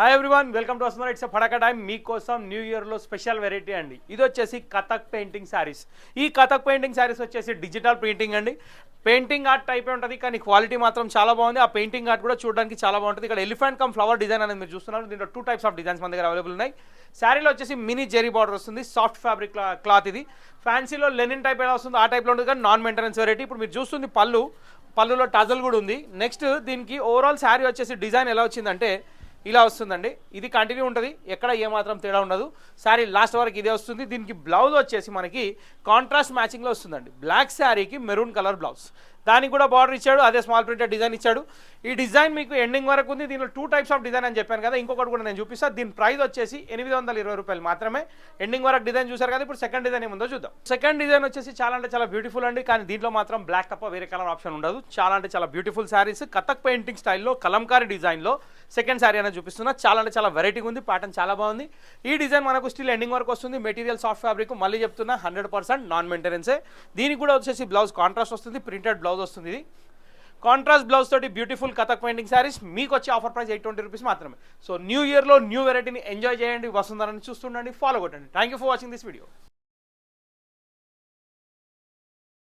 Hi everyone, welcome to అస్మర్. It's ఫడక time మీకోసం న్యూ ఇయర్లో స్పెషల్ వెరైటీ అండి. ఇది వచ్చేసి కథక్ పెయింటింగ్ శారీస్. ఈ కథక్ పెయింటింగ్ శారీస్ వచ్చేసి డిజిటల్ ప్రింటింగ్ అండి. పెయింటింగ్ ఆర్ట్ టైప్ ఉంటుంది, కానీ క్వాలిటీ మాత్రం చాలా బాగుంది. ఆ పెయింటింగ్ ఆర్ట్ కూడా చూడడానికి చాలా బాగుంటుంది. ఇక్కడ ఎలిఫెంట్ కమ్ ఫ్లవర్ డిజైన్ అనేది మీరు చూస్తున్నారు. దీంట్లో 2 టైప్స్ ఆఫ్ డిజైన్స్ మన దగ్గర అవైలబుల్ ఉన్నాయి. శారీలో వచ్చేసి మినీ జెరీ బార్డర్ వస్తుంది, సాఫ్ట్ ఫ్యాబ్రిక్ క్లాత్. ఇది ఫ్యాన్సీలో లెనిన్ టైప్ ఎలా వస్తుంది ఆ టైప్లో ఉంటుంది, కానీ నాన్ మెయింటెనెన్స్ వెరైటీ. ఇప్పుడు మీరు చూస్తుంది పళ్ళులో టజల్ కూడా ఉంది. నెక్స్ట్ దీనికి ఓవరాల్ శారీ వచ్చేసి డిజైన్ ఎలా వచ్చిందంటే ఇలా వస్తుందండి. ఇది కంటిన్యూ ఉంటుంది, ఎక్కడ ఏమాత్రం తేడా ఉండదు. శారీ లాస్ట్ వరకు ఇదే వస్తుంది. దీనికి బ్లౌజ్ వచ్చేసి మనకి కాంట్రాస్ట్ మ్యాచింగ్లో వస్తుందండి. బ్లాక్ శారీకి మెరూన్ కలర్ బ్లౌజ్, దానికి కూడా బార్డర్ ఇచ్చాడు, అదే స్మాల్ ప్రింటెడ్ డిజైన్ ఇచ్చాడు. ఈ డిజైన్ మీకు ఎండింగ్ వరకు ఉంది. దీనిలో 2 టైప్స్ ఆఫ్ డిజైన్ అని చెప్పాను కదా, ఇంకొకటి కూడా నేను చూపిస్తాను. దీని ప్రైస్ వచ్చేసి 820 రూపాయలు మాత్రమే. ఎండింగ్ వరకు డిజైన్ చూసారు కదా, ఇప్పుడు సెకండ్ డిజైన్ ఏముందో చూద్దాం. సెకండ్ డిజైన్ వచ్చేసి చాలా అంటే చాలా బ్యూటిఫుల్ అండి, కానీ దీంట్లో మాత్రం బ్లాక్ తప్ప వేరే కలర్ ఆప్షన్ ఉండదు. చాలా అంటే చాలా బ్యూటిఫుల్ శారీస్ కథక్ పెయింటింగ్ స్టైల్లో కలంకారీ డిజైన్లో సెకండ్ శారీ అనేది చూపిస్తున్నా. చాలా అంటే చాలా వెరైటీగా ఉంది, ప్యాటర్న్ చాలా బాగుంది. ఈ డిజైన్ మనకు స్టిల్ ఎండింగ్ వరకు వస్తుంది. మెటీరియల్ సాఫ్ట్ ఫ్యాబ్రిక్, మళ్ళీ చెప్తున్నా 100% నాన్ మెయింటెనెన్సే. దీనికి కూడా వచ్చేసి బ్లౌజ్ కాంట్రాస్ట్ వస్తుంది, ప్రింటెడ్ బ్లౌజ్ వస్తుంది. ఇది కాంట్రాస్ట్ బ్లౌజ్ తోటి బ్యూటిఫుల్ కథక్ పెయింటింగ్ శారీస్. మీకు వచ్చే ఆఫర్ ప్రైస్ 820 రూపీస్ మాత్రమే. సో న్యూ ఇయర్లో న్యూ వెరైటీని ఎంజాయ్ చేయండి. వస్తుందని చూస్తుండండి, ఫాలో కొట్టండి. Thank you for watching this video.